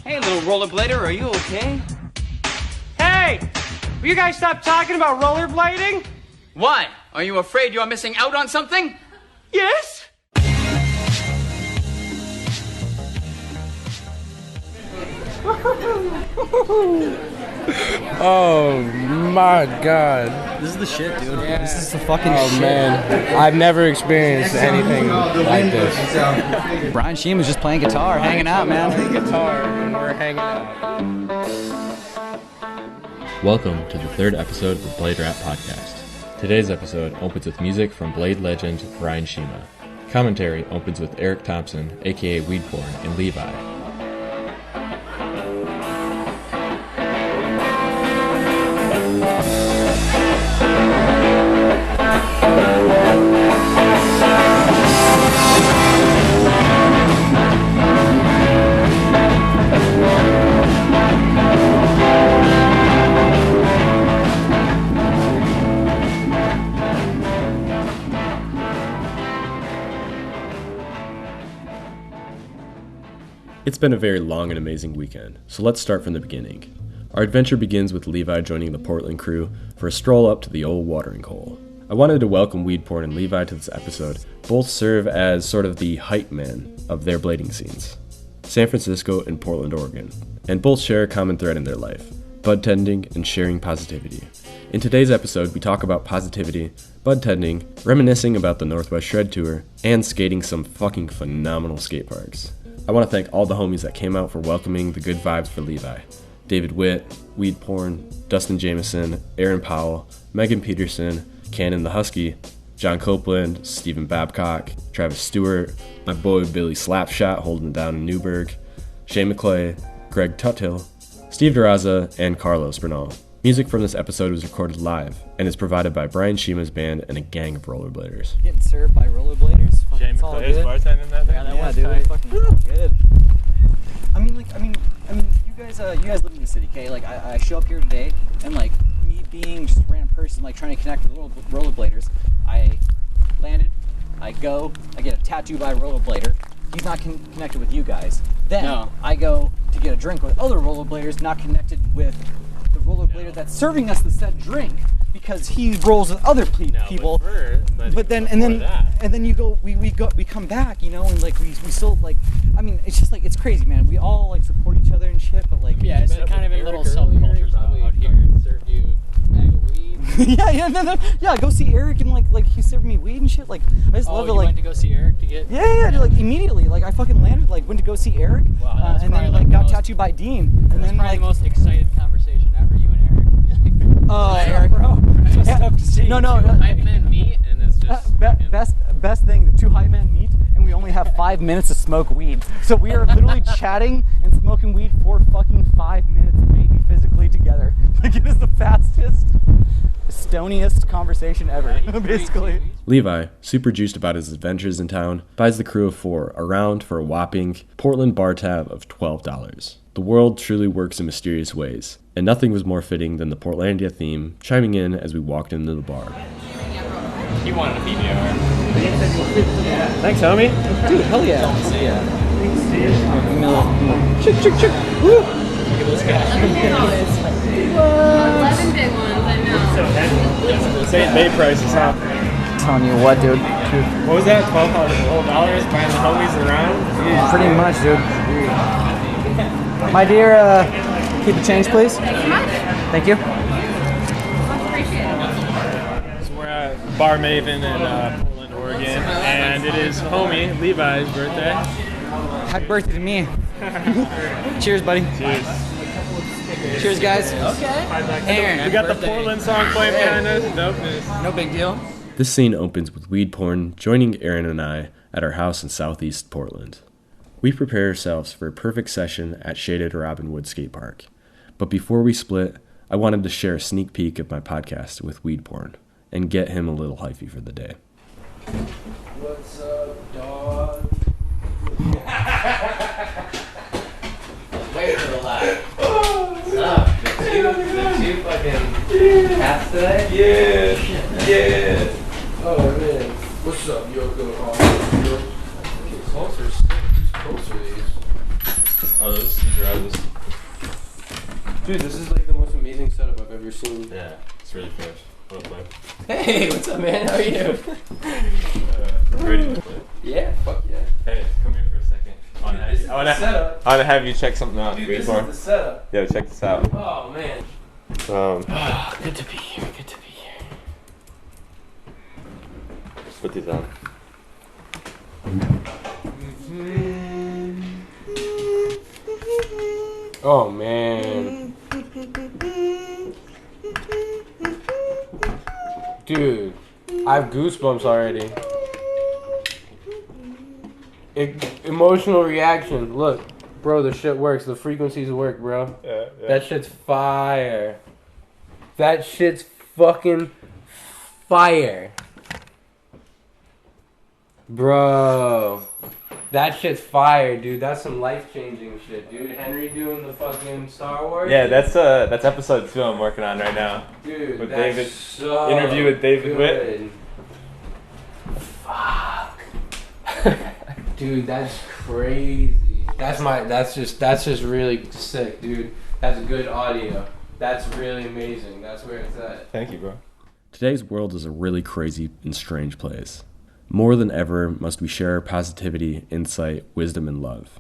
Hey, little rollerblader, are you okay? Hey! Will you guys stop talking about rollerblading? Why? Are you afraid you're missing out on something? Yes? Oh my god. This is the shit, dude. Yeah. This is the fucking shit. Oh man, I've never experienced anything like this. Brian Shima's just playing guitar, hanging out, man. Playing guitar and we're hanging out. Welcome to the third episode of the Blade Rap Podcast. Today's episode opens with music from Blade legend Brian Shima. Commentary opens with Eric Thompson, aka Weedporn, and Levi. It's been a very long and amazing weekend, so let's start from the beginning. Our adventure begins with Levi joining the Portland crew for a stroll up to the old watering hole. I wanted to welcome Weedporn and Levi to this episode. Both serve as sort of the hype man of their blading scenes, San Francisco and Portland, Oregon, and both share a common thread in their life, bud tending and sharing positivity. In today's episode, we talk about positivity, bud tending, reminiscing about the Northwest Shred Tour, and skating some fucking phenomenal skate parks. I want to thank all the homies that came out for welcoming the good vibes for Levi. David Witt, Weedporn, Dustin Jameson, Aaron Powell, Megan Peterson, Cannon the Husky, John Copeland, Stephen Babcock, Travis Stewart, my boy Billy Slapshot holding it down in Newburgh, Shane McClay, Greg Tuthill, Steve Duraza, and Carlos Bernal. Music from this episode was recorded live and is provided by Brian Shima's band and a gang of rollerbladers. Getting served by rollerbladers. Shane McClay is bartending that day? Yeah, dude, it's fucking good. I mean, you guys live in the city, okay? Like, I show up here today, and like, me being just a random person, like, trying to connect with rollerbladers, I landed, I go, I get a tattoo by a rollerblader. He's not connected with you guys. Then, I go to get a drink with other rollerbladers, not connected with the rollerblader that's serving us the said drink because he rolls with other people. But then we come back, you know, and like we still like. I mean, it's just like it's crazy, man. We all like support each other and shit, but like yeah, it's kind of in little subcultures out here. Serve you a bag of weed. yeah. Go see Eric and like he served me weed and shit. Like I just love it. Like went to go see Eric to get. Yeah. Like immediately, like I fucking landed, like went to go see Eric, wow, and then like got tattooed by Dean, and then probably like the most excited conversation ever. You and Eric. Eric, bro. It's tough to see. No. Hype men meet, and it's just best thing. The two hype men meet, and we only have 5 minutes to smoke weed. So we are literally chatting and smoking weed for fucking 5 minutes, maybe physically together. Like it is the fastest, stoniest conversation ever, basically. Levi, super juiced about his adventures in town, buys the crew of 4 around for a whopping Portland bar tab of $12. The world truly works in mysterious ways, and nothing was more fitting than the Portlandia theme chiming in as we walked into the bar. He wanted a PBR. Thanks, homie. Dude, hell yeah. Chick. Woo. look at this guy. 11 big ones, I know. This ain't Bay prices, huh? Telling you what, dude. What was that? $12 buying the homies around? Pretty much, dude. My dear, keep the change, please. Thanks so much. Thank you. Much appreciated. So we're at Bar Maven in Portland, Oregon, and it is homie Levi's birthday. Happy birthday to me. Cheers, buddy. Cheers, guys. Okay. Aaron, we got the Portland song playing behind us. Dopeness. No big deal. This scene opens with Weedporn joining Aaron and I at our house in southeast Portland. We prepare ourselves for a perfect session at shaded Robinwood Skate Park. But before we split, I wanted to share a sneak peek of my podcast with Weedporn and get him a little hyphy for the day. What's up, dog? Wait for the laugh. What's up? The two fucking cats today? Yeah. Oh, man. What's up, Yoko? Closer, these. Oh, this is drive this. Dude, this is like the most amazing setup I've ever seen. Yeah, it's really fresh. Wanna play? Hey, what's up, man? How are you? Ready to play? Yeah, fuck yeah. Hey, come here for a second. This is the setup. I wanna have you check something out. Dude, this is the setup. Yeah, check this out. Oh, man. Good to be here. Good to be here. Put these on. Oh, man. Dude, I have goosebumps already. Emotional reaction. Look, bro, the shit works. The frequencies work, bro. Yeah. That shit's fire. That shit's fucking fire. Bro. That shit's fire, dude. That's some life-changing shit, dude. Henry doing the fucking Star Wars? Yeah, that's episode 2 I'm working on right now. Dude, with that's David. so Interview with David good. Witt. Fuck. Dude, that's crazy. That's just really sick, dude. That's good audio. That's really amazing. That's where it's at. Thank you, bro. Today's world is a really crazy and strange place. More than ever must we share our positivity, insight, wisdom, and love.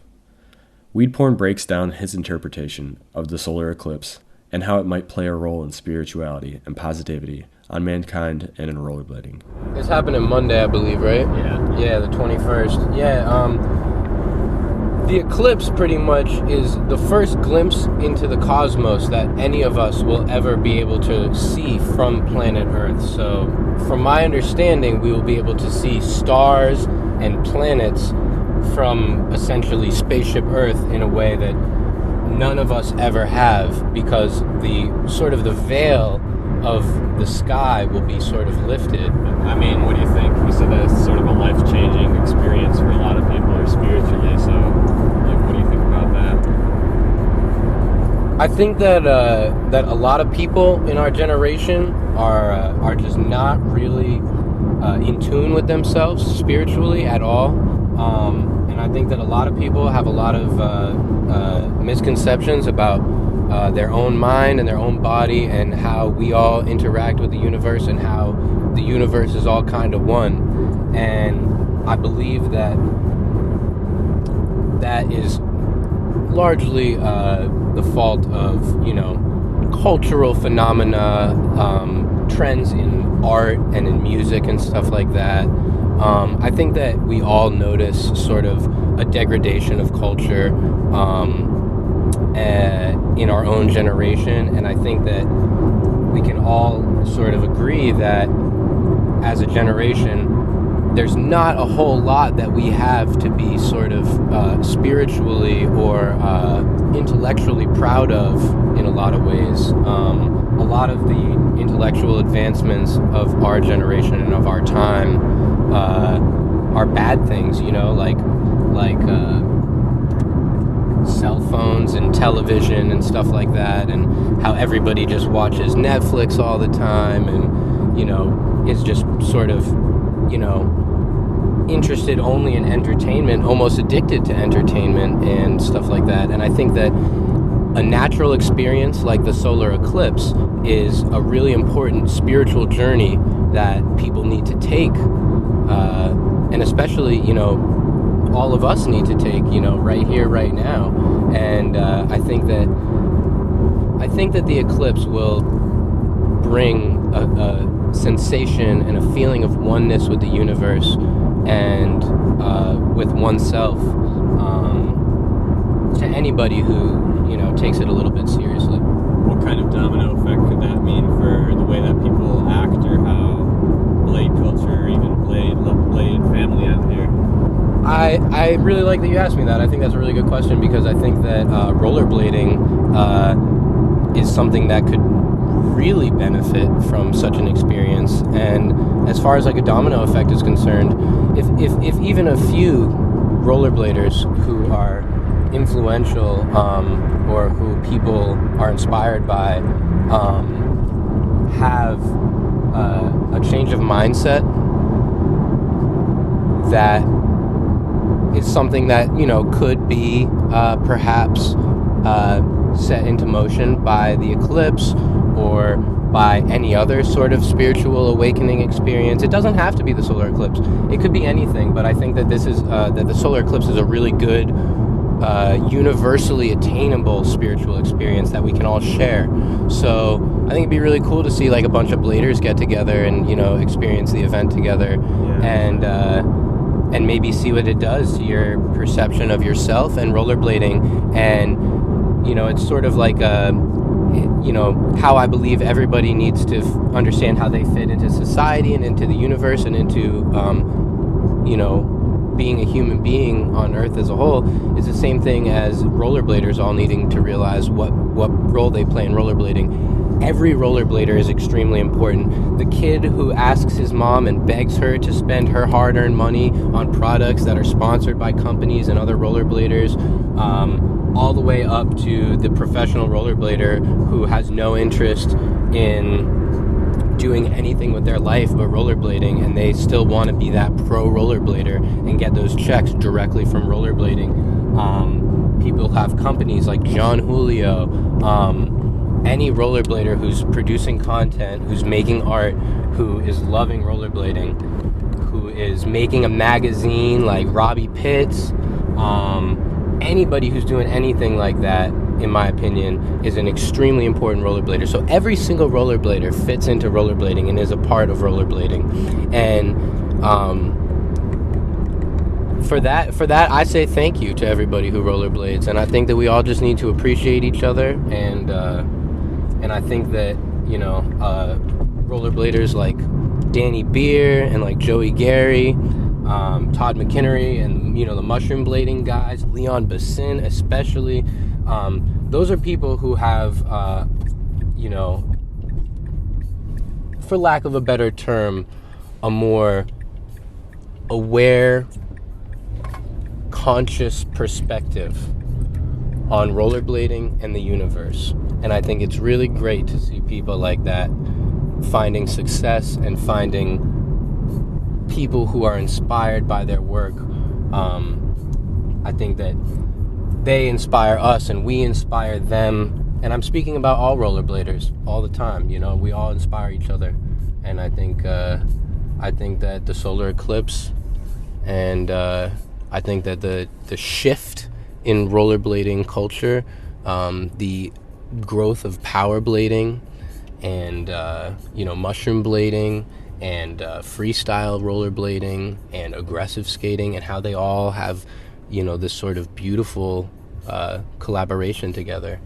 Weed Porn breaks down his interpretation of the solar eclipse and how it might play a role in spirituality and positivity on mankind and in rollerblading. It's happening Monday, I believe, right? Yeah. Yeah, the 21st. Yeah, the eclipse pretty much is the first glimpse into the cosmos that any of us will ever be able to see from planet Earth. So, from my understanding, we will be able to see stars and planets from essentially spaceship Earth in a way that none of us ever have, because the veil of the sky will be sort of lifted. I mean, what do you think? You said that it's sort of a life-changing experience for a lot of people, or spiritually, so what do you think about that? I think that that a lot of people in our generation are just not really in tune with themselves spiritually at all, and I think that a lot of people have a lot of misconceptions about their own mind and their own body, and how we all interact with the universe, and how the universe is all kind of one. And I believe that that is largely the fault of, cultural phenomena, trends in art and in music and stuff like that. I think that we all notice sort of a degradation of culture in our own generation, and I think that we can all sort of agree that as a generation, there's not a whole lot that we have to be sort of spiritually or intellectually proud of in a lot of ways. A lot of the intellectual advancements of our generation and of our time are bad things, like cell phones and television and stuff like that, and how everybody just watches Netflix all the time, and is just sort of interested only in entertainment, almost addicted to entertainment and stuff like that. And I think that a natural experience like the solar eclipse is a really important spiritual journey that people need to take, and especially all of us need to take, right here, right now. And I think that the eclipse will bring a sensation and a feeling of oneness with the universe and with oneself to anybody who takes it a little bit seriously. What kind of domino effect could that mean for the way that people act, or how blade culture, or even blade family out here? I really like that you asked me that. I think that's a really good question, because I think that rollerblading is something that could really benefit from such an experience. And as far as like a domino effect is concerned, if even a few rollerbladers who are influential or who people are inspired by have a change of mindset, that is something that could be perhaps set into motion by the eclipse or by any other sort of spiritual awakening experience. It doesn't have to be the solar eclipse. It could be anything, but I think that this is that the solar eclipse is a really good universally attainable spiritual experience that we can all share. So I think it'd be really cool to see like a bunch of bladers get together and, you know, experience the event together, and maybe see what it does to your perception of yourself and rollerblading. And, you know, it's sort of like you know, how I believe everybody needs to understand how they fit into society and into the universe and into, you know, being a human being on Earth as a whole, is the same thing as rollerbladers all needing to realize what role they play in rollerblading. Every rollerblader is extremely important. The kid who asks his mom and begs her to spend her hard-earned money on products that are sponsored by companies and other rollerbladers, all the way up to the professional rollerblader who has no interest in doing anything with their life but rollerblading, and they still want to be that pro rollerblader and get those checks directly from rollerblading. People have companies like John Julio, any rollerblader who's producing content, who's making art, who is loving rollerblading, who is making a magazine like Robbie Pitts, anybody who's doing anything like that, in my opinion, is an extremely important rollerblader. So every single rollerblader fits into rollerblading and is a part of rollerblading. And for that, I say thank you to everybody who rollerblades. And I think that we all just need to appreciate each other. And I think that, you know, rollerbladers like Danny Beer and like Joey Gary, Todd McKinnery, and, you know, the mushroom blading guys, Leon Bassin especially, those are people who have, you know, for lack of a better term, a more aware, conscious perspective on rollerblading and the universe. And I think it's really great to see people like that finding success and finding people who are inspired by their work. I think that they inspire us and we inspire them. And I'm speaking about all rollerbladers all the time. You know, we all inspire each other. And I think that the solar eclipse and I think that the shift in rollerblading culture, the growth of power blading and, you know, mushroom blading and freestyle rollerblading and aggressive skating, and how they all have, you know, this sort of beautiful collaboration together.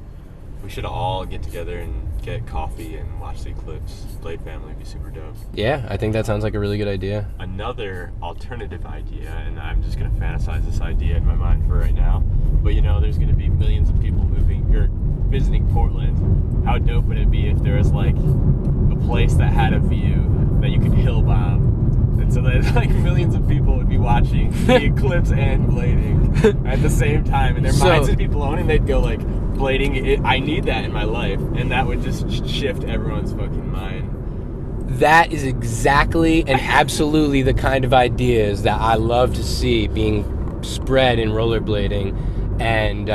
We should all get together and get coffee and watch the eclipse. Blade family would be super dope. Yeah, I think that sounds like a really good idea. Another alternative idea, and I'm just going to fantasize this idea in my mind for right now, but, you know, there's going to be millions of people moving or visiting Portland. How dope would it be if there was like a place that had a view that you could hill bomb, and so that like millions of people would be watching the eclipse and blading at the same time, and their minds would be blown, and they'd go like, blading, I need that in my life, and that would just shift everyone's fucking mind. That is exactly and absolutely the kind of ideas that I love to see being spread in rollerblading. And,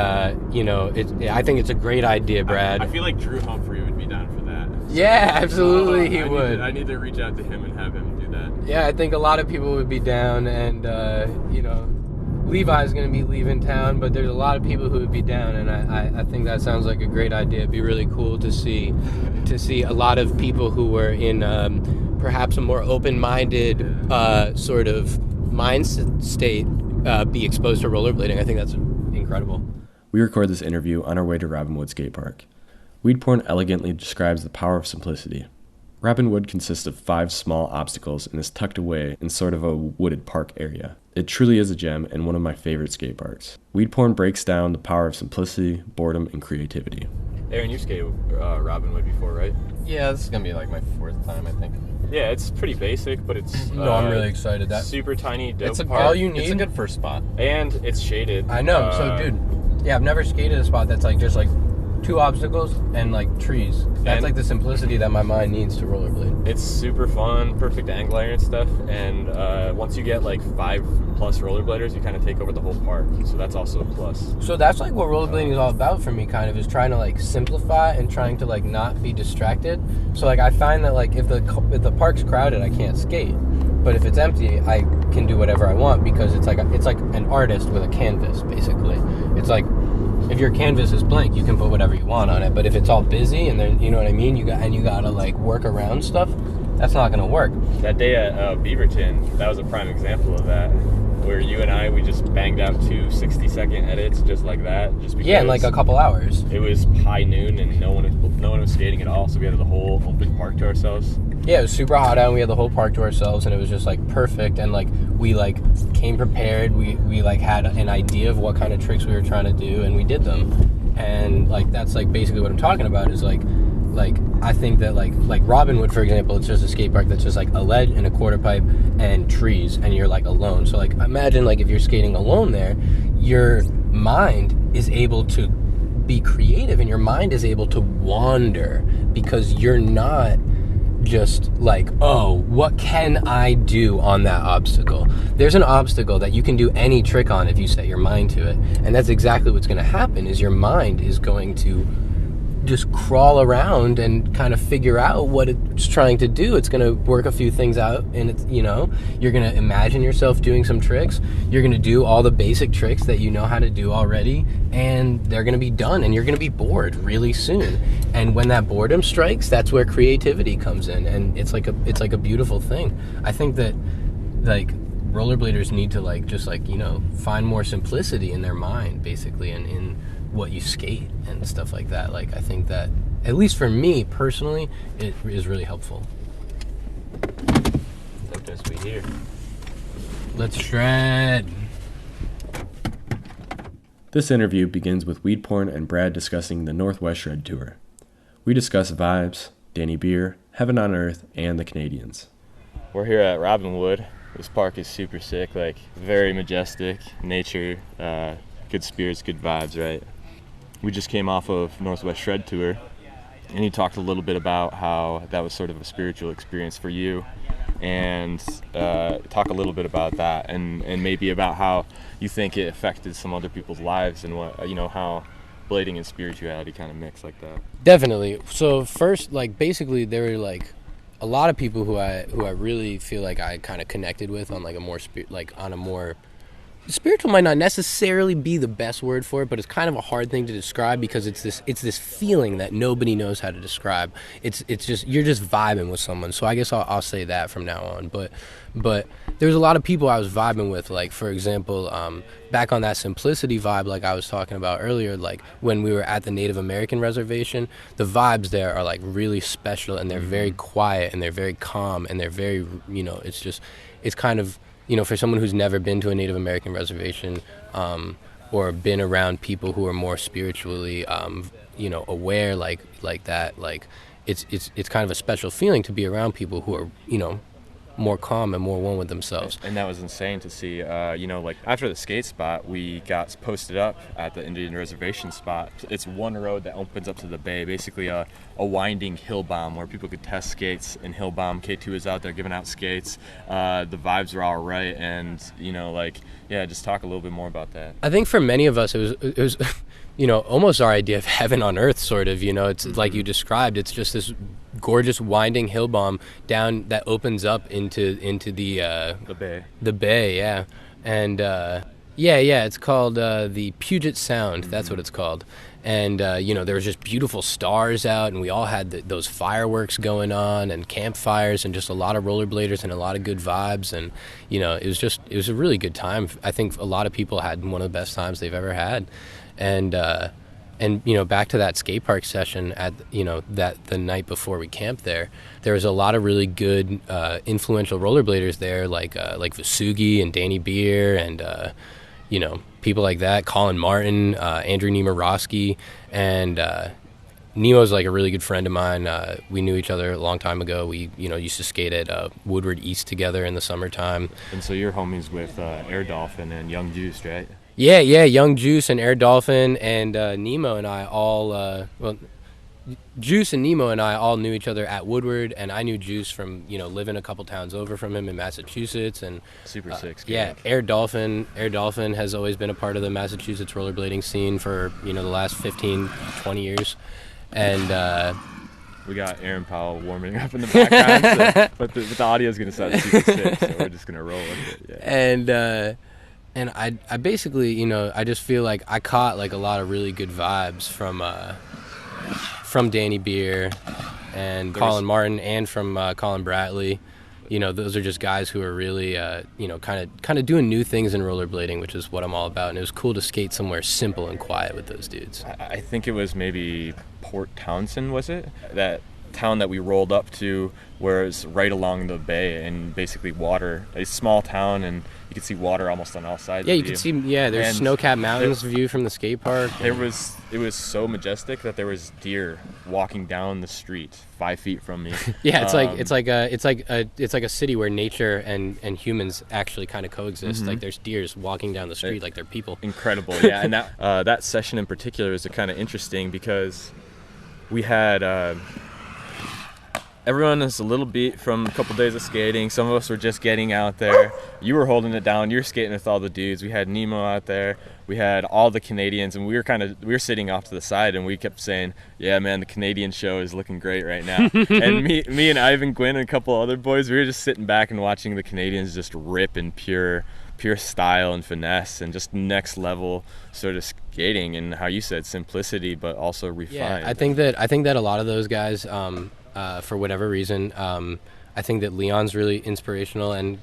you know, I think it's a great idea, Brad. I feel like Drew Humphrey would be down for that. Yeah, absolutely, he would. I need to reach out to him and have him do that. Yeah, I think a lot of people would be down, and, you know, Levi's going to be leaving town, but there's a lot of people who would be down, and I think that sounds like a great idea. It'd be really cool to see a lot of people who were in perhaps a more open-minded sort of mind state be exposed to rollerblading. I think that's incredible. We record this interview on our way to Robinwood Skate Park. Weedporn elegantly describes the power of simplicity. Robinwood consists of 5 small obstacles and is tucked away in sort of a wooded park area. It truly is a gem and one of my favorite skate parks. Weedporn breaks down the power of simplicity, boredom, and creativity. Aaron, you skated Robinwood before, right? Yeah, this is going to be like my 4th time, I think. Yeah, it's pretty basic, but it's No, I'm really excited. Super tiny, dope park. All you need. It's a good first spot. And it's shaded. I know. So, dude, yeah, I've never skated a spot that's like just like 2 obstacles and like trees. That's like the simplicity that my mind needs to rollerblade. It's super fun, perfect angle iron stuff, and once you get like 5+ rollerbladers, you kind of take over the whole park. So that's also a plus. So that's like what rollerblading is all about for me, kind of, is trying to like simplify and trying to like not be distracted. So like I find that like if the park's crowded, I can't skate. But if it's empty, I can do whatever I want because it's like an artist with a canvas, basically. It's like if your canvas is blank, you can put whatever you want on it. But if it's all busy and then, you know what I mean, you gotta like work around stuff, that's not gonna work. That day at Beaverton, that was a prime example of that, where you and we just banged out 2 60-second edits just like that, just because. Yeah, in like a couple hours. It was high noon and no one was skating at all, so we had the whole open park to ourselves. Yeah, it was super hot out and we had the whole park to ourselves and it was just like perfect, and like we like came prepared, we like had an idea of what kind of tricks we were trying to do and we did them. And like that's like basically what I'm talking about is like I think that like Robinwood, for example, it's just a skate park that's just like a ledge and a quarter pipe and trees and you're like alone. So like imagine like if you're skating alone there, your mind is able to be creative and your mind is able to wander because you're not just like, oh, what can I do on that obstacle? There's an obstacle that you can do any trick on if you set your mind to it. And that's exactly what's going to happen, is your mind is going to just crawl around and kind of figure out what it's trying to do. It's going to work a few things out, and it's, you know, you're going to imagine yourself doing some tricks. You're going to do all the basic tricks that you know how to do already, and they're going to be done, and you're going to be bored really soon. And when that boredom strikes, that's where creativity comes in, and it's like a beautiful thing. I think that like rollerbladers need to like just like, you know, find more simplicity in their mind, basically, and in what you skate and stuff like that. Like I think that, at least for me personally, it is really helpful. Look as we here. Let's shred. This interview begins with Weedporn and Brad discussing the Northwest Shred Tour. We discuss vibes, Danny Beer, Heaven on Earth, and the Canadians. We're here at Robinwood. This park is super sick, like very majestic, nature, good spirits, good vibes, right? We just came off of Northwest Shred Tour, and you talked a little bit about how that was sort of a spiritual experience for you, and talk a little bit about that, and maybe about how you think it affected some other people's lives, and what, you know, how blading and spirituality kind of mix like that. Definitely. So first, like basically there were like a lot of people who I really feel like I kind of connected with on like a more spiritual might not necessarily be the best word for it, but it's kind of a hard thing to describe because it's this feeling that nobody knows how to describe. It's just, you're just vibing with someone. So I guess I'll say that from now on. But there's a lot of people I was vibing with, like for example, back on that simplicity vibe, like I was talking about earlier, like when we were at the Native American reservation, the vibes there are like really special, and they're very quiet and they're very calm and they're very, you know, it's kind of, you know, for someone who's never been to a Native American reservation, or been around people who are more spiritually, you know, aware, like that, like it's kind of a special feeling to be around people who are, you know, more calm and more one with themselves. And that was insane to see. You know, like after the skate spot, we got posted up at the Indian reservation spot. It's one road that opens up to the bay, basically a winding hill bomb where people could test skates and hill bomb. K2 is out there giving out skates. The vibes are all right, and you know, like, yeah, just talk a little bit more about that. I think for many of us, it was you know, almost our idea of heaven on earth, sort of. You know, it's like you described. It's just this gorgeous winding hill bomb down that opens up into the bay. The bay, yeah. And yeah, it's called the Puget Sound. That's what it's called. And you know, there was just beautiful stars out, and we all had those fireworks going on, and campfires, and just a lot of rollerbladers and a lot of good vibes. And you know, it was a really good time. I think a lot of people had one of the best times they've ever had. And you know, back to that skate park session at, you know, that the night before we camped there was a lot of really good influential rollerbladers there, like Vasugi and Danny Beer and you know, people like that, Colin Martin, Andrew Niemirowski, and Nemo's like a really good friend of mine. We knew each other a long time ago. We, you know, used to skate at Woodward East together in the summertime. And so you're homies with Air Dolphin and Young Juice, right? Yeah, Young Juice and Air Dolphin and Nemo and I all Juice and Nemo and I all knew each other at Woodward, and I knew Juice from living a couple towns over from him in Massachusetts, and Super sick. yeah, Air Dolphin has always been a part of the Massachusetts rollerblading scene for the last 15-20 years, and we got Aaron Powell warming up in the background, but the audio is gonna sound super sick, so we're just gonna roll with it. Yeah. And I basically I just feel like I caught like a lot of really good vibes from Danny Beer and Colin Martin, and from Colin Bratley. Those are just guys who are really kind of doing new things in rollerblading, which is what I'm all about. And it was cool to skate somewhere simple and quiet with those dudes. I think it was maybe Port Townsend, was it? That town that we rolled up to, where it's right along the bay and basically water. A small town, and you could see water almost on all sides. Yeah, you could see. Yeah, there's snow-capped mountains view from the skate park. It was so majestic that there was deer walking down the street 5 feet from me. Yeah, it's like a city where nature and humans actually kind of coexist. Mm-hmm. Like there's deers walking down the street like they're people. Incredible, yeah. And that session in particular is kind of interesting because we had. Everyone is a little beat from a couple days of skating. Some of us were just getting out there. You were holding it down. You were skating with all the dudes. We had Nemo out there. We had all the Canadians, and we were sitting off to the side, and we kept saying, "Yeah, man, the Canadian show is looking great right now." And me and Ivan Gwynn and a couple other boys, we were just sitting back and watching the Canadians just rip in pure style and finesse and just next level sort of skating, and how you said simplicity, but also refined. Yeah, I think that a lot of those guys. For whatever reason, I think that Leon's really inspirational and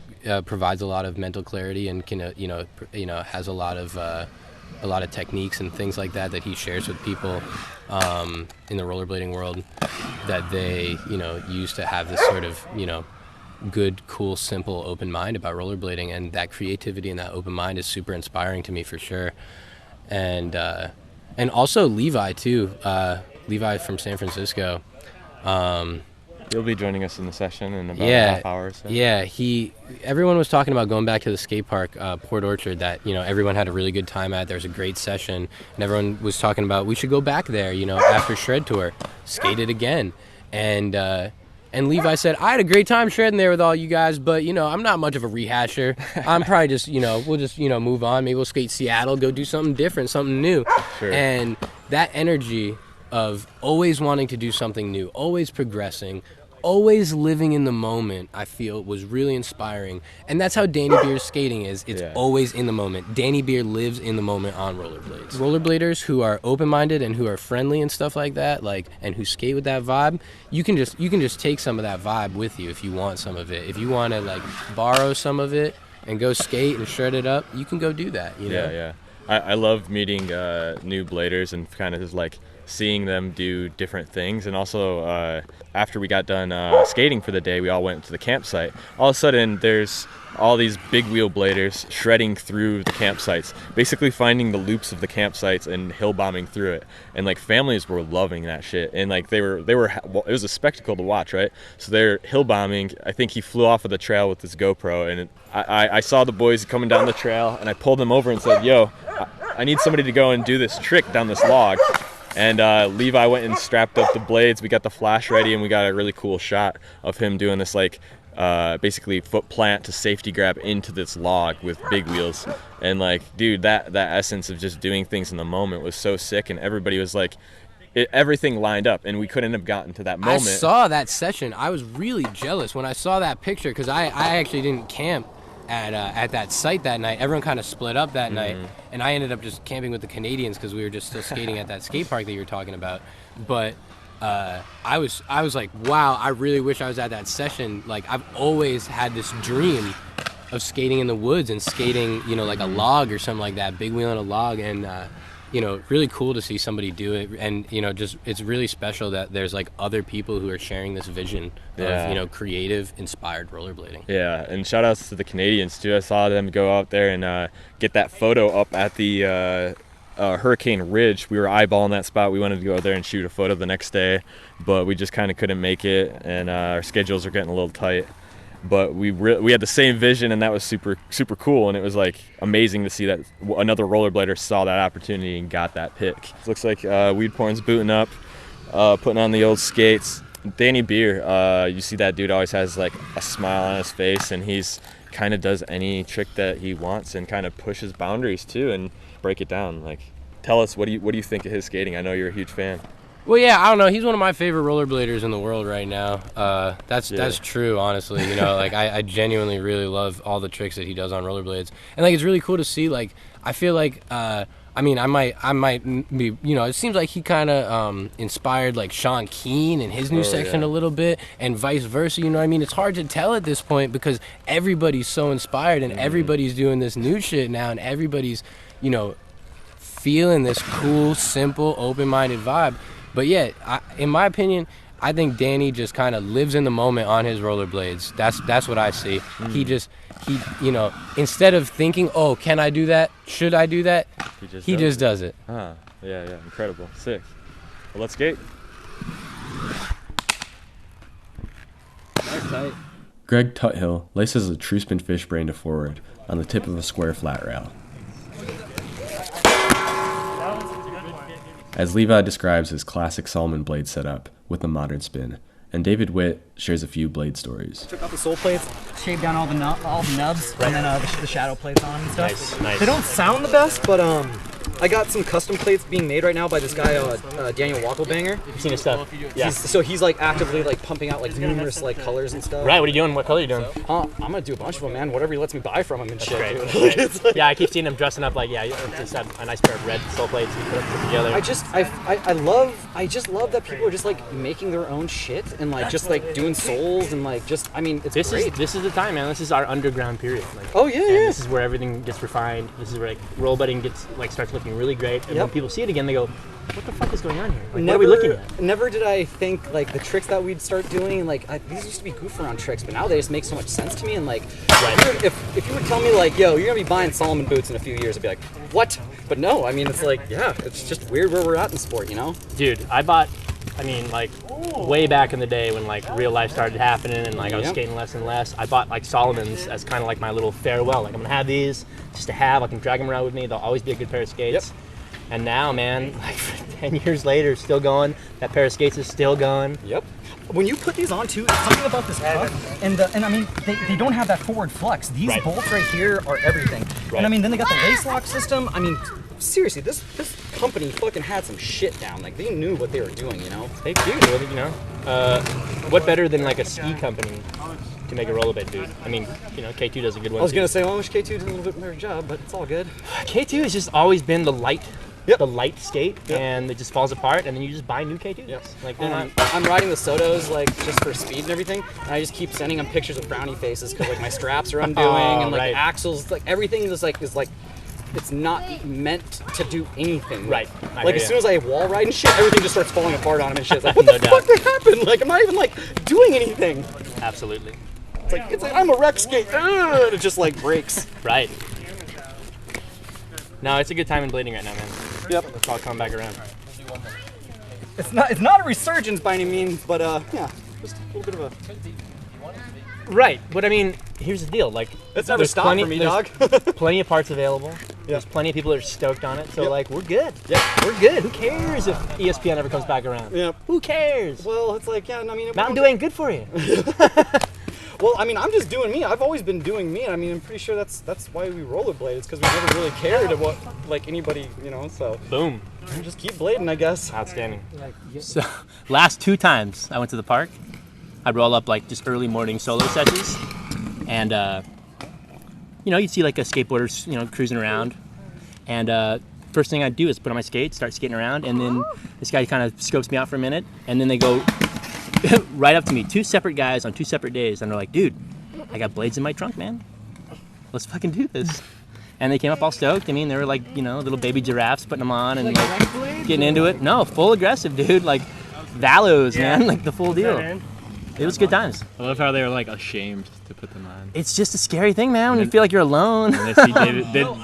provides a lot of mental clarity, and can has a lot of techniques and things like that he shares with people in the rollerblading world that they use to have this sort of good, cool, simple, open mind about rollerblading, and that creativity and that open mind is super inspiring to me for sure. And also Levi too, Levi from San Francisco. He'll be joining us in the session in about a half hour or so. Yeah, everyone was talking about going back to the skate park, Port Orchard, that everyone had a really good time at. There was a great session, and everyone was talking about we should go back there, after Shred Tour, skate it again. And Levi said, I had a great time shredding there with all you guys, but I'm not much of a rehasher. I'm probably just we'll just move on. Maybe we'll skate Seattle, go do something different, something new. Sure. And that energy of always wanting to do something new, always progressing, always living in the moment, I feel was really inspiring. And that's how Danny Beer's skating is. It's always in the moment. Danny Beer lives in the moment on rollerblades. Rollerbladers who are open-minded and who are friendly and stuff like that, and who skate with that vibe, you can just take some of that vibe with you if you want some of it. If you want to borrow some of it and go skate and shred it up, you can go do that. Yeah. I love meeting new bladers and kind of just seeing them do different things. And also after we got done skating for the day, we all went to the campsite. All of a sudden there's all these big wheel bladers shredding through the campsites, basically finding the loops of the campsites and hill bombing through it. And families were loving that shit, and they were it was a spectacle to watch, right? So they're hill bombing. I think he flew off of the trail with his GoPro, and I saw the boys coming down the trail, and I pulled them over and said, yo, I need somebody to go and do this trick down this log. And Levi went and strapped up the blades. We got the flash ready, and we got a really cool shot of him doing this basically foot plant to safety grab into this log with big wheels. And dude, that essence of just doing things in the moment was so sick, and everybody was everything lined up, and we couldn't have gotten to that moment. I saw that session. I was really jealous when I saw that picture, because I actually didn't camp at that site that night. Everyone kind of split up that night, and I ended up just camping with the Canadians because we were just still skating at that skate park that you were talking about. But I was like, wow, I really wish I was at that session. I've always had this dream of skating in the woods and skating, a log or something like that, big wheel on a log, and really cool to see somebody do it. And just it's really special that there's other people who are sharing this vision of creative, inspired rollerblading. Yeah, and shout outs to the Canadians too. I saw them go out there and get that photo up at the Hurricane Ridge. We were eyeballing that spot. We wanted to go out there and shoot a photo the next day, but we just kind of couldn't make it, and our schedules are getting a little tight. but we had the same vision, and that was super cool. And it was like amazing to see that another rollerblader saw that opportunity and got that pick. It looks like Weed Porn's booting up, putting on the old skates. Danny Beer, you see that dude always has like a smile on his face, and he's kind of does any trick that he wants and kind of pushes boundaries too and break it down. Like, tell us, what do you think of his skating? I know you're a huge fan. Well, yeah, I don't know. He's one of my favorite rollerbladers in the world right now. That's true, honestly. You know, like I genuinely really love all the tricks that he does on rollerblades, and like it's really cool to see. Like, I feel like, I might be, you know, it seems like he kind of inspired like Sean Keane in his new section a little bit, and vice versa. You know what I mean? It's hard to tell at this point because everybody's so inspired and everybody's doing this new shit now, and everybody's, you know, feeling this cool, simple, open-minded vibe. But yeah, in my opinion, I think Danny just kind of lives in the moment on his rollerblades. That's what I see. He you know, instead of thinking, oh, can I do that? Should I do that? He just does it. Yeah, incredible, sick. Well, let's skate. Tight. Greg Tuthill laces a true spin fish brain to forward on the tip of a square flat rail. As Levi describes his classic Solomon blade setup with a modern spin, and David Witt shares a few blade stories. Took out the sole plates, shaved down all the nubs, and then the shadow plates on and stuff. Nice. They don't sound the best, but I got some custom plates being made right now by this guy, Daniel Wackelbanger. You've seen his stuff? Yeah. He's like actively like pumping out like numerous like colors and stuff. Right, what are you doing? What color are you doing? I'm gonna do a bunch of them, man. Whatever he lets me buy from him and shit. Great. Dude. Like, yeah, I keep seeing him dressing up like, just have a nice pair of red sole plates you put together. I just love that people are just like making their own shit and like just like doing soles and like just, I mean, it's great. This is the time, man. This is our underground period. Like, yeah. This is where everything gets refined. This is where like rollerblading starts looking really great. And when people see it again, they go, what the fuck is going on here? Like, what are we looking at? Never did I think like the tricks that we'd start doing, like these used to be goof around tricks, but now they just make so much sense to me. And like, if you would tell me like, yo, you're gonna be buying Solomon boots in a few years, I'd be like, what? But no, I mean, it's like, yeah, it's just weird where we're at in sport, you know? Dude, I bought, way back in the day when like real life started happening and like I was skating less and less, I bought like Solomons as kind of like my little farewell. Like, I'm gonna have these just to have. I can drag them around with me. They'll always be a good pair of skates. Yep. And now, man, like 10 years later, still going. That pair of skates is still going. Yep. When you put these on too, something about this cup, and I mean, they don't have that forward flex. These bolts right here are everything. Right. And I mean, then they got the lace lock system. I mean, seriously, this company fucking had some shit down. Like, they knew what they were doing, you know? They do, you know? What better than like a ski company to make a rollerblade, dude? I mean, you know, K2 does a good one. I was gonna say, I wish K2 did a little bit better job, but it's all good. K2 has just always been the light skate, and it just falls apart, and then you just buy new K2s. Yep. Like, they're not. I'm riding the Sotos like just for speed and everything, and I just keep sending them pictures of brownie faces because like my straps are undoing and like the axles, like everything is like it's not meant to do anything. Right. Like as soon as I wall ride and shit, everything just starts falling apart on him and shit. It's like, what the fuck did happen? Like, I'm not even like doing anything. Absolutely. It's like I'm a wreck skate. And it just like breaks. Right. No, it's a good time in blading right now, man. Yep. Let's all come back around. It's not a resurgence by any means, but yeah, just a little bit of a. Right, but I mean, here's the deal. Like, it's never stopped for me, dog. Plenty of parts available. There's plenty of people that are stoked on it. So like, we're good. Yeah, we're good. Who cares if ESPN ever comes back around? Yeah. Who cares? Well, it's like, I mean, Mountain Dew ain't good for you. Well, I mean, I'm just doing me. I've always been doing me. I mean, I'm pretty sure that's why we rollerblade. It's because we never really cared what like anybody, you know. So boom, just keep blading, I guess. Outstanding. So, last 2 times I went to the park, I'd roll up like just early morning solo sessions, and you know, you'd see like a skateboarder, you know, cruising around, and first thing I'd do is put on my skates, start skating around, and then this guy kind of scopes me out for a minute, and then they go right up to me, 2 separate guys on 2 separate days, and they're like, dude, I got blades in my trunk, man. Let's fucking do this. And they came up all stoked. I mean, they were like, you know, little baby giraffes putting them on and like getting into it. No, full aggressive, dude. Like Valos, man. Like the full deal. It was good times. I love how they were like ashamed to put them on. It's just a scary thing, man, when you feel like you're alone. And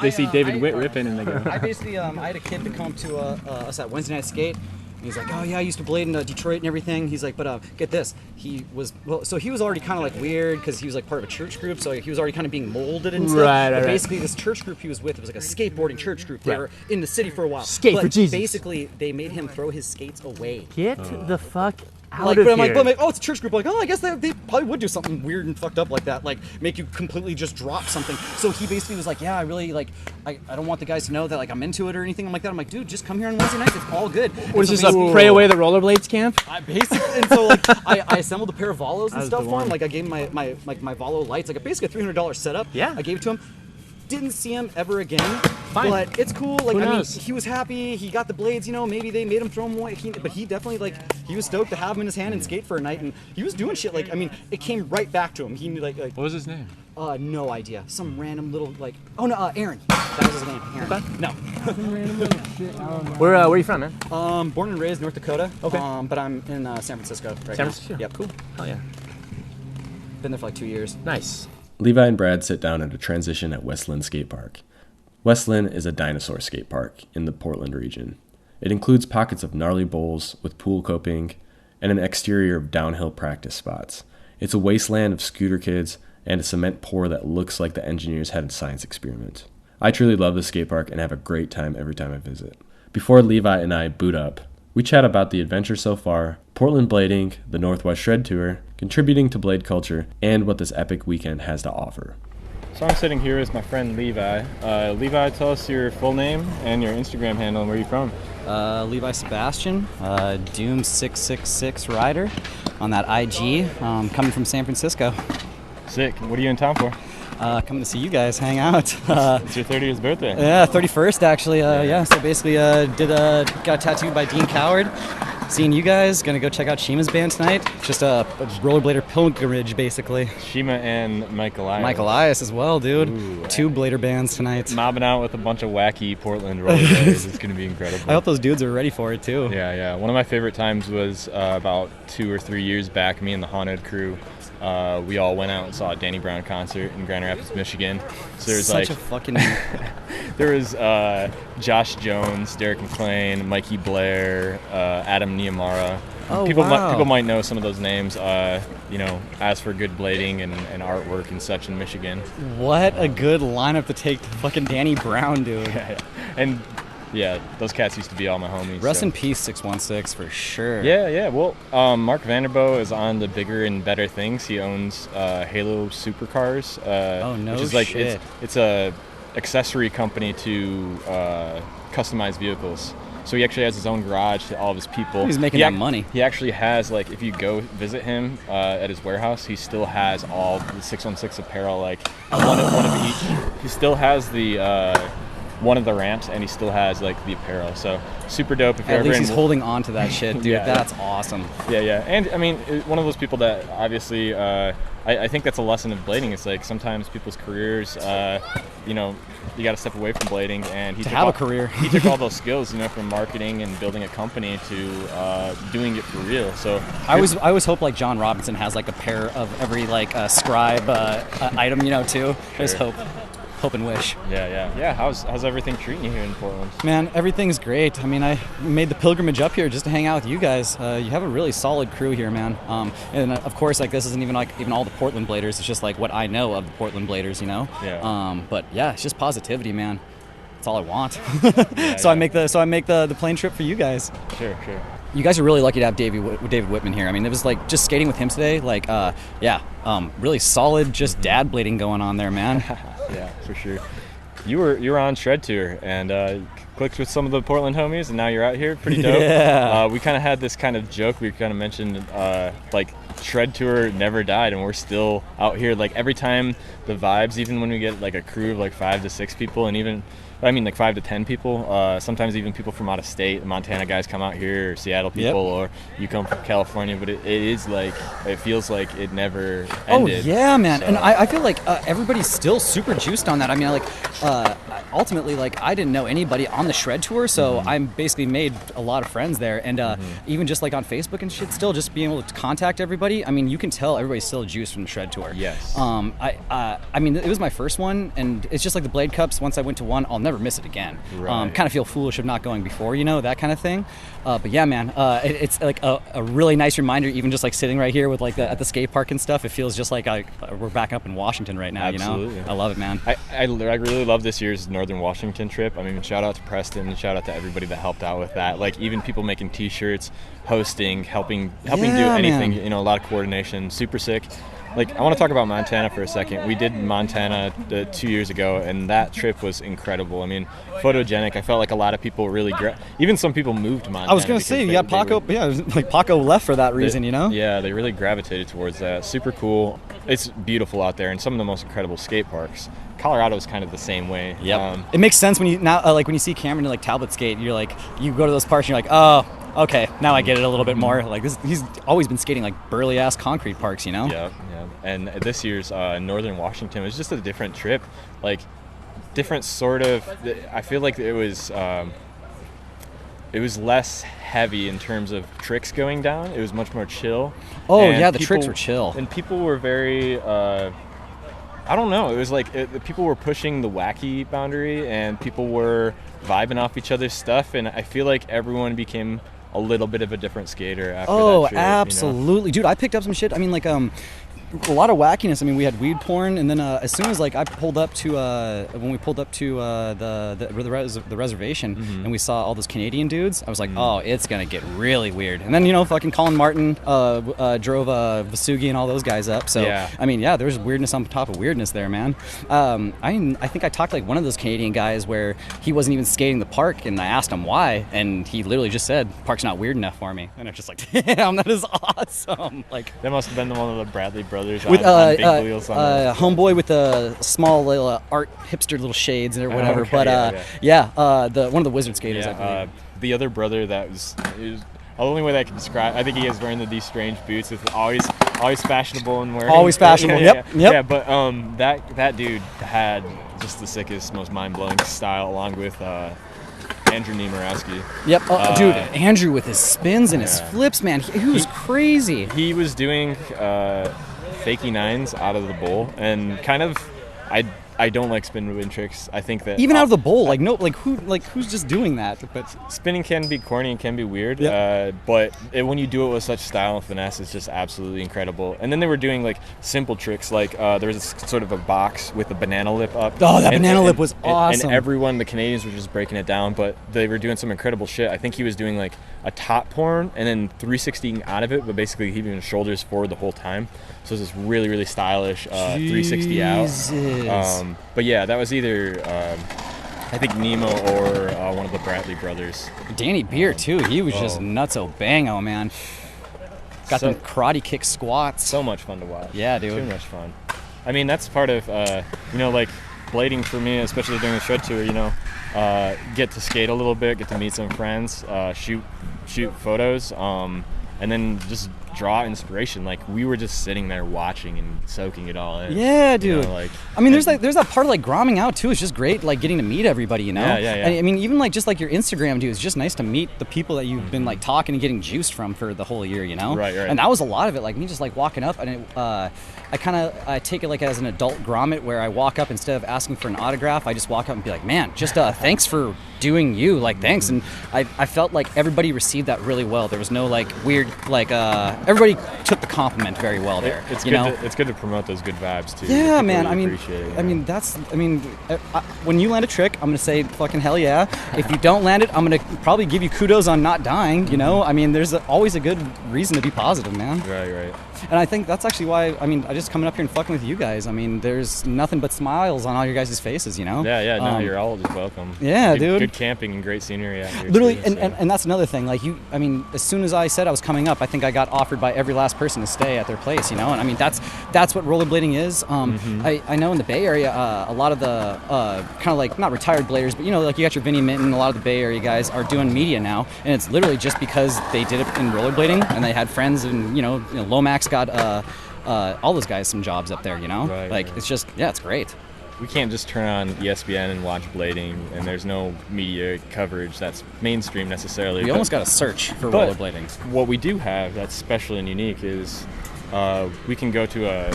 they see David Witt ripping and they go. I basically, I had a kid to come to us at Wednesday Night Skate. And he's like, oh yeah, I used to blade in Detroit and everything. He's like, but get this, he was already kind of like weird because he was like part of a church group, so he was already kind of being molded and stuff. But basically, this church group he was with, it was like a skateboarding church group. They were in the city for a while. Skate for Jesus. Basically, they made him throw his skates away. Get the fuck out Like, of but I'm here. like, oh, it's a church group. Like, oh, I guess they probably would do something weird and fucked up like that, like make you completely just drop something. So he basically was like, yeah, I really like, I don't want the guys to know that like I'm into it or anything like that. I'm like, dude, just come here on Wednesday nights. It's all good. What is this, a pray away the rollerblades camp? I basically, and so like I assembled a pair of Volos and stuff for him. Like I gave him my Volo lights, like basically a $300 setup. Yeah. I gave it to him. Didn't see him ever again. Fine. But it's cool. Like Who I mean, knows? he was happy. He got the blades. You know, maybe they made him throw them away. But he definitely he was stoked to have them in his hand and skate for a night. And he was doing shit. Like I mean, it came right back to him. He knew like What was his name? no idea. Some random little Aaron. That was his name. Aaron. Okay. No. Where are you from, man? Born and raised North Dakota. Okay. But I'm in San Francisco right now. San Francisco? Yep. Cool. Hell yeah. Been there for like 2 years. Nice. Levi and Brad sit down at a transition at Westland Skate Park. Westland is a dinosaur skate park in the Portland region. It includes pockets of gnarly bowls with pool coping and an exterior of downhill practice spots. It's a wasteland of scooter kids and a cement pour that looks like the engineers had a science experiment. I truly love the skate park and have a great time every time I visit. Before Levi and I boot up, we chat about the adventure so far, Portland blading, the Northwest Shred Tour, contributing to blade culture, and what this epic weekend has to offer. So I'm sitting here with my friend Levi. Levi, tell us your full name and your Instagram handle and where you're from. Levi Sebastian, Doom666 rider on that IG, coming from San Francisco. Sick. What are you in town for? Coming to see you guys hang out. It's your 30th birthday. Yeah, 31st actually. Yeah, so basically got tattooed by Dean Coward. Seeing you guys, gonna go check out Shima's band tonight. Just a rollerblader pilgrimage, basically. Shima and Mike Elias. Mike Elias as well, dude. Ooh. 2 blader bands tonight. Mobbing out with a bunch of wacky Portland rollerbladers. It's gonna be incredible. I hope those dudes are ready for it too. Yeah. One of my favorite times was about 2 or 3 years back. Me and the Haunted crew, we all went out and saw a Danny Brown concert in Grand Rapids, Michigan. So there's Such a fucking. there was Josh Jones, Derek McClain, Mikey Blair, Adam Niamara. Oh, people wow. people might know some of those names. As for good blading and artwork and such in Michigan. What a good lineup to take to fucking Danny Brown, dude. And yeah, those cats used to be all my homies. Rest so. in peace, 616 for sure. Yeah. Well, Mark Vanderbo is on the bigger and better things. He owns Halo Supercars. Which is like shit. it's a accessory company to customized vehicles. So he actually has his own garage to all of his people. He's making that money. He actually has, like, if you go visit him at his warehouse, he still has all the 616 apparel, like one of each. He still has the one of the ramps, and he still has like the apparel. So super dope. If you're At ever least in, he's holding on to that shit, dude. Yeah. That's awesome. Yeah. And I mean, one of those people that obviously, I think that's a lesson of blading. It's like sometimes people's careers, you got to step away from blading, and he have a career. He took all those skills, from marketing and building a company to doing it for real. So I always hope like John Robinson has like a pair of every like scribe item, too. I just hope and wish. Yeah. How's everything treating you here in Portland? Man, everything's great. I mean, I made the pilgrimage up here just to hang out with you guys. You have a really solid crew here, man. And of course, like this isn't even all the Portland bladers. It's just like what I know of the Portland bladers, Yeah. But yeah, it's just positivity, man. That's all I want. So I make the plane trip for you guys. Sure. You guys are really lucky to have David Whitman here. I mean, it was like just skating with him today. Like, really solid, just dad blading going on there, man. Yeah, for sure. You were on Shred Tour and clicked with some of the Portland homies, and now you're out here. Pretty dope. Yeah. We kind of had this kind of joke. We kind of mentioned like Shred Tour never died, and we're still out here. Like every time the vibes, even when we get like a crew of like 5 to 6 people, and even. like 5 to 10 people, sometimes even people from out of state. The Montana guys come out here, or Seattle people, or you come from California, but it is like, it feels like it never ended. Oh, yeah, man. So. And I feel like everybody's still super juiced on that. I mean, like, ultimately, like, I didn't know anybody on the shred tour, so I'm basically made a lot of friends there. And even just like on Facebook and shit, still just being able to contact everybody. I mean, you can tell everybody's still juiced from the shred tour. Yes. I mean, it was my first one, and it's just like the Blade Cups. Once I went to one, I'll never miss it again. Right. Kind of feel foolish of not going before, you know, that kind of thing. But yeah, man, it's like a really nice reminder, even just like sitting right here with like at the skate park and stuff. It feels just like we're back up in Washington right now. Absolutely. You know, I love it, man. I really love this year's Northern Washington trip. I mean, shout out to Preston, shout out to everybody that helped out with that. Like, even people making T-shirts, hosting, helping do anything. Man. You know, a lot of coordination. Super sick. Like, I want to talk about Montana for a second. We did Montana 2 years ago, and that trip was incredible. I mean, photogenic. I felt like a lot of people really, even some people moved to Montana. I was going to say, yeah, Paco, like Paco left for that reason, you know? Yeah, they really gravitated towards that. Super cool. It's beautiful out there, and some of the most incredible skate parks. Colorado is kind of the same way. Yep. It makes sense when you now, like when you see Cameron like Talbot skate, you're like, you go to those parks, and you're like, oh, okay, now I get it a little bit more. Like he's always been skating like burly ass concrete parks, you know? Yeah. And this year's Northern Washington was just a different trip, like different sort of. I feel like it was less heavy in terms of tricks going down. It was much more chill. Oh, and yeah, the tricks were chill. And people were very. I don't know. It was like people were pushing the wacky boundary, and people were vibing off each other's stuff. And I feel like everyone became a little bit of a different skater after that trip. Absolutely. You know? Dude, I picked up some shit. I mean, like, a lot of wackiness. I mean, we had weed porn, and then as soon as like I pulled up to when we pulled up to the reservation, and we saw all those Canadian dudes, I was like, oh, it's gonna get really weird. And then, you know, fucking Colin Martin drove Vasugi and all those guys up. So yeah. I mean, yeah, there's weirdness on top of weirdness there, man. I think I talked to like one of those Canadian guys where he wasn't even skating the park, and I asked him why, and he literally just said, "Park's not weird enough for me." And I'm just like, damn, that is awesome. Like, that must have been one of the Bradley brothers with on big wheels on homeboy with the small little art hipster little shades or whatever. Okay, but the one of the wizard skaters. I believe. The other brother that was the only way that I can describe. I think he is wearing these strange boots. It's always fashionable and wearing. Always fashionable. Yep. Yeah, but that dude had just the sickest, most mind-blowing style, along with Andrew Niemirowski. Yep. Dude, Andrew with his spins and his flips, man, he was crazy. He was doing fakie nines out of the bowl, and kind of, I don't like spin moving tricks. I think that even out of the bowl, who's just doing that? But spinning can be corny and can be weird. Yep. But when you do it with such style and finesse, it's just absolutely incredible. And then they were doing like simple tricks, like there was sort of a box with a banana lip up. Oh, that banana lip was awesome. And the Canadians were just breaking it down, but they were doing some incredible shit. I think he was doing like a top porn and then 360ing out of it, but basically keeping his shoulders forward the whole time. So it was this really, really stylish 360 out. But yeah, that was either I think Nemo or one of the Bradley brothers. Danny Beer too. He was just nutso bango, man. Got them karate kick squats. So much fun to watch. Yeah, dude. Too much fun. I mean, that's part of like blading for me, especially during the shred tour. You know, get to skate a little bit, get to meet some friends, shoot photos, and then just draw inspiration. Like, we were just sitting there watching and soaking it all in. Yeah, dude. You know, like, I mean, there's that part of like gromming out too. It's just great, like getting to meet everybody, you know. Yeah. And, I mean, even like just like your Instagram, dude. It's just nice to meet the people that you've been like talking and getting juiced from for the whole year, you know. Right. And that was a lot of it. Like me just like walking up, and I take it like as an adult grommet, where I walk up, instead of asking for an autograph, I just walk up and be like, man, just thanks for doing you, like, thanks. And I felt like everybody received that really well. There was no like weird, like everybody took the compliment very well there. It's good to promote those good vibes too. Yeah, man. Really I mean, when you land a trick, I'm gonna say fucking hell yeah. If you don't land it, I'm gonna probably give you kudos on not dying. You know, I mean, there's always a good reason to be positive, man. Right. And I think that's actually why, I mean, I just coming up here and fucking with you guys. I mean, there's nothing but smiles on all your guys' faces, you know? Yeah. No, you're all just welcome. Yeah, dude. Good camping and great scenery out here. Literally, too, and that's another thing. Like, I mean, as soon as I said I was coming up, I think I got offered by every last person to stay at their place, you know? And I mean, that's what rollerblading is. I know in the Bay Area, a lot of the kind of like, not retired bladers, but, you know, like you got your Vinny Minton, a lot of the Bay Area guys are doing media now. And it's literally just because they did it in rollerblading and they had friends, and, you know Lomax got all those guys some jobs up there, you know? Right. It's just, yeah, it's great. we can't just turn on ESPN and watch blading, and there's no media coverage that's mainstream necessarily. We almost got to search for but rollerblading. What we do have that's special and unique is we can go to a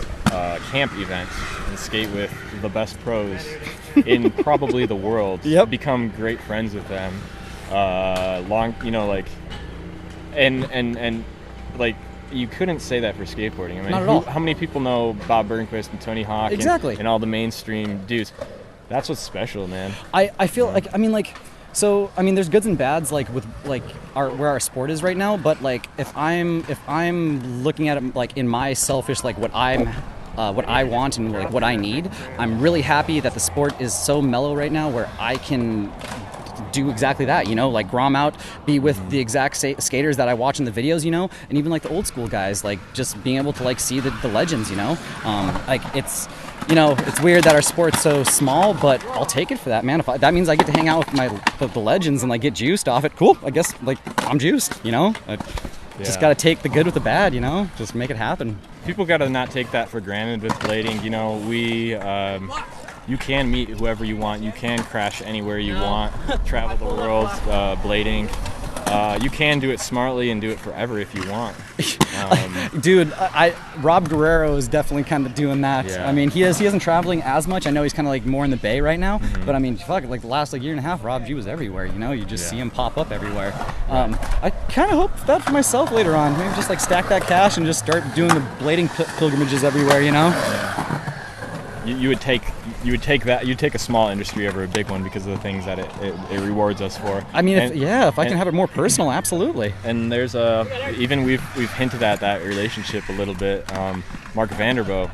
camp event and skate with the best pros in probably the world. Yep. Become great friends with them. And like, you couldn't say that for skateboarding. I mean, Not at all. How many people know Bob Burnquist and Tony Hawk Exactly. and all the mainstream dudes? That's what's special, man. I feel like, I mean, like, so, I mean, there's goods and bads, like, with, like, where our sport is right now, but, like, if I'm looking at it, like, in my selfish, like, what I want and, like, what I need, I'm really happy that the sport is so mellow right now where I can do exactly that, you know, like grom out, be with the exact skaters that I watch in the videos, you know, and even, like, the old school guys, like, just being able to, like, see the legends, you know, like, it's... You know, it's weird that our sport's so small, but I'll take it for that, man. If that means I get to hang out with the legends and, like, get juiced off it, cool. I guess, like, I'm juiced, you know? Just got to take the good with the bad, you know? Just make it happen. People got to not take that for granted with blading. You know, you can meet whoever you want. You can crash anywhere you want, travel the world blading. You can do it smartly and do it forever if you want. Dude, Rob Guerrero is definitely kind of doing that. Yeah. I mean, he isn't traveling as much. I know he's kind of, like, more in the Bay right now. But I mean, fuck, like, the last, like, year and a half, Rob G was everywhere. You know, you just see him pop up everywhere. I kind of hope that for myself later on. Maybe just, like, stack that cash and just start doing the blading pilgrimages everywhere. You know. Yeah. You would take a small industry over a big one because of the things that it rewards us for. I mean, if I can have it more personal, absolutely. And there's even we've hinted at that relationship a little bit. Mark Vanderbo,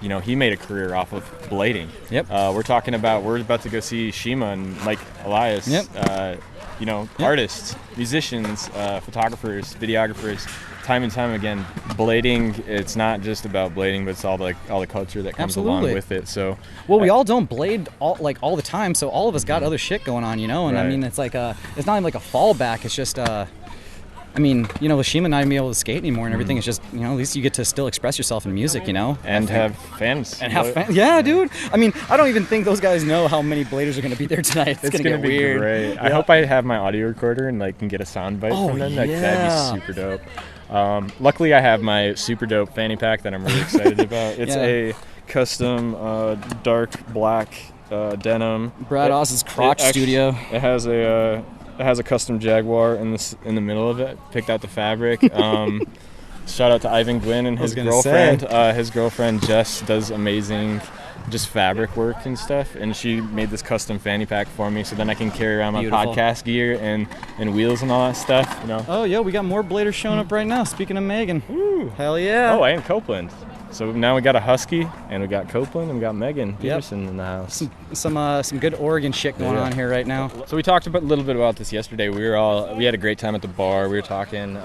you know, he made a career off of blading. Yep. We're about to go see Shima and Mike Elias. Yep. You know, artists, musicians, photographers, videographers. Time and time again, blading, it's not just about blading, but it's all the culture that comes along with it. So, well, we all don't blade all the time, so all of us got other shit going on, you know. And right. I mean, it's like it's not even like a fallback. It's just I mean, you know, with Shima not even able to skate anymore and everything, it's just, you know, at least you get to still express yourself in music, you know, and have fans. Yeah, dude. I mean, I don't even think those guys know how many bladers are going to be there tonight. It's going to be weird. Great. Yeah. I hope I have my audio recorder and, like, can get a sound bite from them. Like, that'd be super dope. Luckily, I have my super dope fanny pack that I'm really excited about. It's a custom dark black denim. Brad Oss's crotch studio. It has a custom Jaguar in the middle of it. Picked out the fabric. Shout out to Ivan Gwynn and his girlfriend. His girlfriend Jess does amazing just fabric work and stuff, and she made this custom fanny pack for me, so then I can carry around my podcast gear and wheels and all that stuff, you know. Oh yeah, we got more bladers showing up right now. Speaking of Megan. Ooh, hell yeah. Oh, and Copeland. So now we got a Husky, and we got Copeland, and we got Megan Peterson in the house. Some good Oregon shit going on here right now. So we talked a little bit about this yesterday. We had a great time at the bar. We were talking,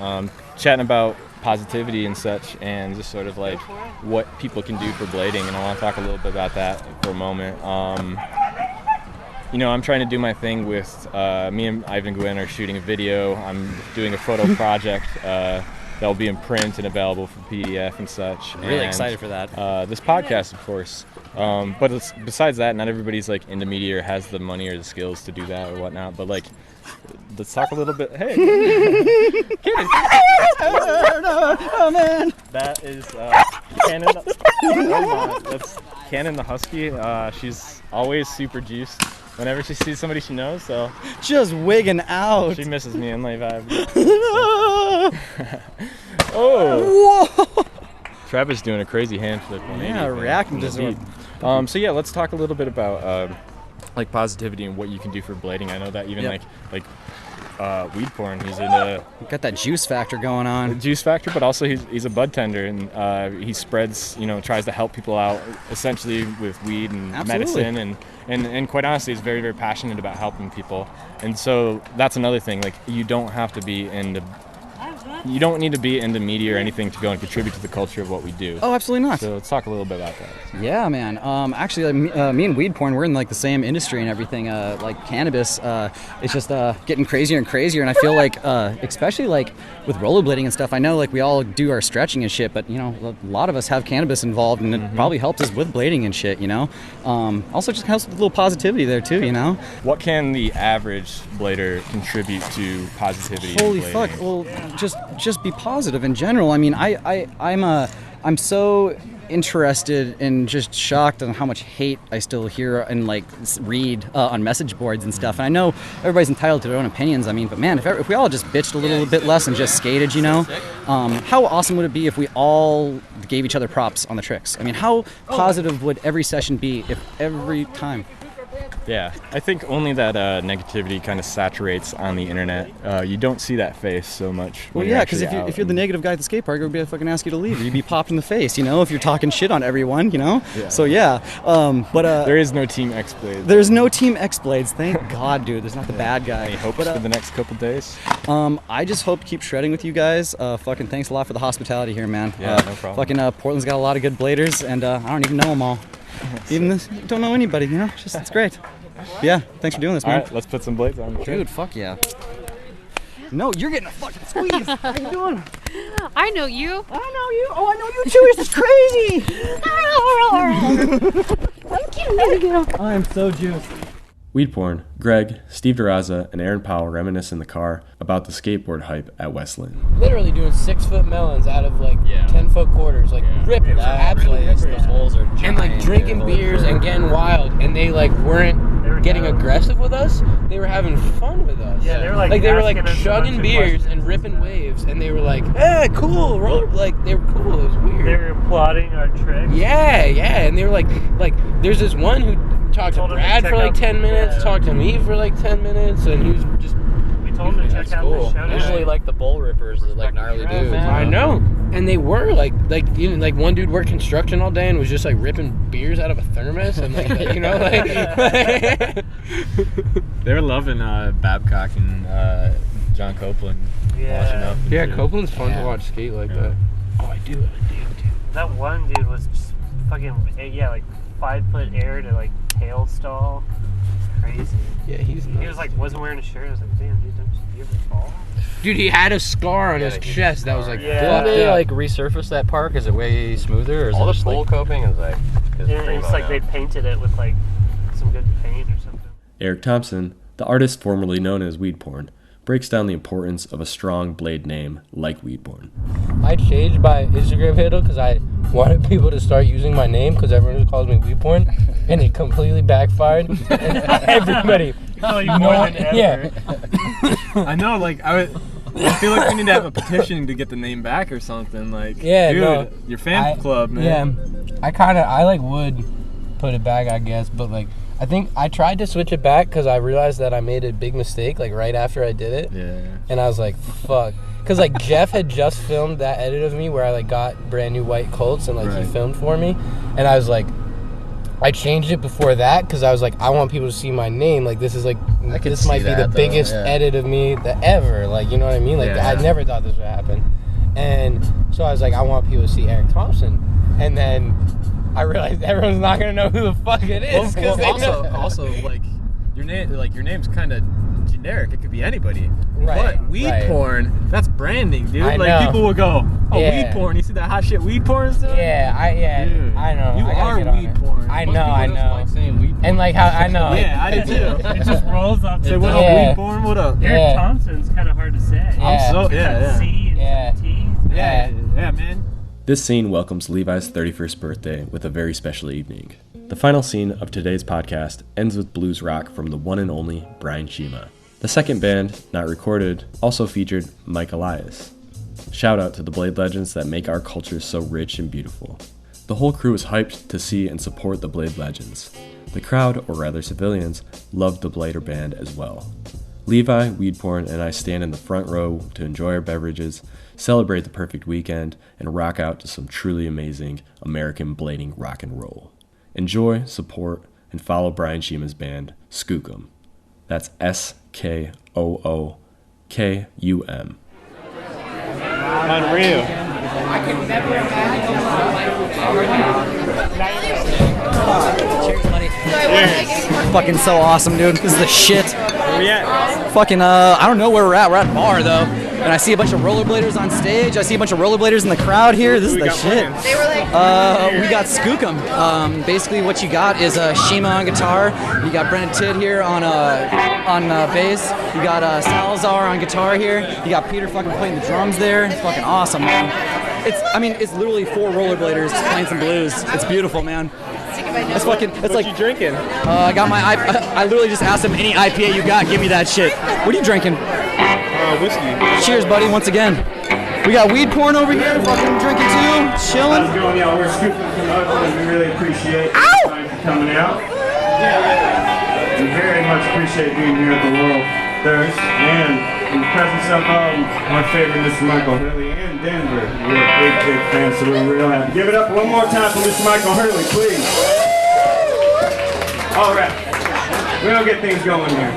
chatting about positivity and such, and just sort of like what people can do for blading, and I want to talk a little bit about that for a moment. You know, I'm trying to do my thing with me and Ivan Gwynn are shooting a video. I'm doing a photo project that'll be in print and available for PDF and such. Really excited for that. This podcast, of course. But besides that, not everybody's like into media or has the money or the skills to do that or whatnot. But like, let's talk a little bit. Hey, oh man, that is Cannon. That's Cannon the Husky. She's always super juiced. Whenever she sees somebody she knows, so just wigging out. She misses me in Levi. Oh! Whoa! Travis doing a crazy hand flip. Yeah, reacting to it. So yeah, let's talk a little bit about like positivity and what you can do for blading. I know that even like weed porn, he's got that juice factor going on. Juice factor, but also he's a bud tender, and he spreads, you know, tries to help people out essentially with weed and medicine, and quite honestly, he's very, very passionate about helping people. And so that's another thing. Like, you don't have to be into you don't need to be into media or anything to go and contribute to the culture of what we do. Oh, absolutely not. So let's talk a little bit about that. Yeah, man. Actually, me and weed porn, we're in like the same industry and everything. Like cannabis, it's just getting crazier and crazier. And I feel like, especially like with rollerblading and stuff, I know like we all do our stretching and shit, but you know, a lot of us have cannabis involved, and it probably helps us with blading and shit. You know, also just helps with a little positivity there too. You know. What can the average blader contribute to positivity? Holy in blading? fuck! Well, just be positive in general. I mean, I'm so interested and just shocked on how much hate I still hear and like read on message boards and stuff. And I know everybody's entitled to their own opinions. I mean, but man, if we all just bitched a little bit less and just skated, you know, how awesome would it be if we all gave each other props on the tricks? I mean, how positive would every session be if every time? Yeah, I think only that negativity kind of saturates on the internet. You don't see that face so much. Well, yeah, because if you're the negative guy at the skate park, it would be a fucking ask you to leave. You'd be popped in the face, you know, if you're talking shit on everyone, you know. Yeah. So yeah, but there is no Team X Blades. There's no Team X Blades. Thank God, dude. There's not the bad guy. Any hopes for the next couple days? I just hope to keep shredding with you guys. Fucking thanks a lot for the hospitality here, man. Yeah, no problem. Fucking Portland's got a lot of good bladers, and I don't even know them all. Don't know anybody, you know. It's great. Yeah, thanks for doing this, man. All right, let's put some blades on. Dude, fuck yeah. No, you're getting a fucking squeeze. How you doing? I know you. I know you. Oh, I know you too. This is crazy. I'm cute. I'm so juiced. Weed Porn, Greg, Steve DeRaza, and Aaron Powell reminisce in the car about the skateboard hype at Westland. Literally doing 6-foot melons out of like 10-foot quarters, like rippers, absolutely rippers. The holes are giant, And like drinking beers and getting wild, and they like weren't getting aggressive with us. They were having fun with us. Yeah, they were like they were like asking us a chugging bunch of beers questions. and ripping waves, and they were like, cool, roller, like they were cool. It was weird. They were applauding our tricks. Yeah, and they were like there's this one who talked to Told him to Brad check for like out- 10 minutes, yeah. talked to me for like 10 minutes, and he was just, We told them to check That's out cool. the show. Usually, like the bull rippers, are like gnarly Yeah, dudes. man. I know. And they were like even like one dude worked construction all day and was just like ripping beers out of a thermos and like you know like They were loving Babcock and John Copeland washing up. yeah, Copeland's fun to watch skate like that. Oh, I do. That one dude was just fucking, like 5-foot air to like tail stall. Crazy. Yeah, he's He was like, wasn't wearing a shirt. I was like, damn, dude, don't you ever fall? dude. He had a scar on his a huge chest that was like Yeah. Didn't fucked they up. like resurface that park? Is it way smoother, or is All it the just bowl like coping is like. And it's like they painted it with like some good paint or something. Eric Thompson, the artist formerly known as Weed Porn, breaks down the importance of a strong blade name like Weed Porn. I changed my Instagram handle because I wanted people to start using my name because everyone just calls me Weed Porn, and it completely backfired. And everybody, Call you more than ever. yeah, I know, like I feel like we need to have a petition to get the name back or something. Like, Yeah, dude, no. your fan club, man. Yeah, I like would put it back, I guess, but like I think I tried to switch it back because I realized that I made a big mistake like right after I did it, Yeah. and I was like, fuck, because like Jeff had just filmed that edit of me where I like got brand new white Colts and like Right. he filmed for me, and I was like, I changed it before that because I was like, I want people to see my name. Like this is like could this might see be the that, though, biggest yeah. edit of me that ever. Like you know what I mean? Like Yeah. I never thought this would happen. And so I was like, I want people to see Eric Thompson. And then I realized everyone's not gonna know who the fuck it is. 'Cause they know. also, like your name's kind of generic. It could be anybody. Right, But weed right. porn, that's branding, dude. I Like know. people will go, oh, Yeah. weed porn. You see that hot shit weed porn stuff? Yeah, Dude, I know. you I gotta are get on weed it. porn. I Most know, people I just know. like saying weed porn. And like how I know. Yeah, I did too. It just rolls off. Say what up, Yeah. weed porn? What up? Yeah. Eric Thompson's kind of hard to say. Yeah. So yeah. C and Yeah. T. Yeah, man. This scene welcomes Levi's 31st birthday with a very special evening. The final scene of today's podcast ends with blues rock from the one and only Brian Shima. The second band, not recorded, also featured Mike Elias. Shout out to the blade legends that make our culture so rich and beautiful. The whole crew was hyped to see and support the blade legends. The crowd, or rather civilians, loved the blader band as well. Levi, Weed Porn, and I stand in the front row to enjoy our beverages, celebrate the perfect weekend, and rock out to some truly amazing American blading rock and roll. Enjoy, support, and follow Brian Shima's band, Skookum. That's Skookum. Unreal. Cheers, buddy. Fucking so awesome, dude. This is the shit. Where we at? Fucking, I don't know where we're at. We're at a bar, though. And I see a bunch of rollerbladers on stage. I see a bunch of rollerbladers in the crowd here. This is the shit. We got Skookum. Basically, what you got is Shima on guitar. You got Brendan Tidd here on bass. You got Salazar on guitar here. You got Peter fucking playing the drums there. It's fucking awesome, man. It's literally 4 rollerbladers playing some blues. It's beautiful, man. It's fucking. It's what like you drinking? I got my. I literally just asked him, any IPA you got, give me that shit. What are you drinking? Whiskey. Cheers, buddy. Once again, we got weed porn over here. Fucking drinking too, chilling. How's it going, y'all? We're Skookum from Oakland, and we really appreciate you guys coming out. We very much appreciate being here at the World Thirst, and in the presence of our favorite Mr. Michael Hurley and Denver. We're big fans, so we're real happy. Give it up one more time for Mr. Michael Hurley, please. All right, we're gonna get things going here.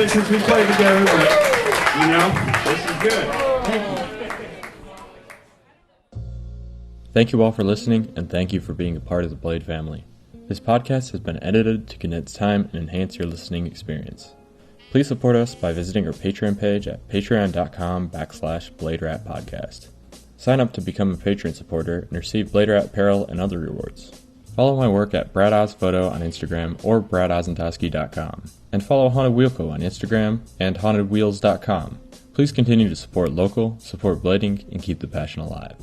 Since we played together, but, you know, this is good. Thank you all for listening, and thank you for being a part of the Blade family. This podcast has been edited to condense time and enhance your listening experience. Please support us by visiting our Patreon page at patreon.com/BladeRat Podcast. Sign up to become a Patreon supporter and receive Blade Rat apparel and other rewards. Follow my work at Brad Oz Photo on Instagram or bradozentowski.com. And follow Haunted Wheelco on Instagram and hauntedwheels.com. Please continue to support local, support blading, and keep the passion alive.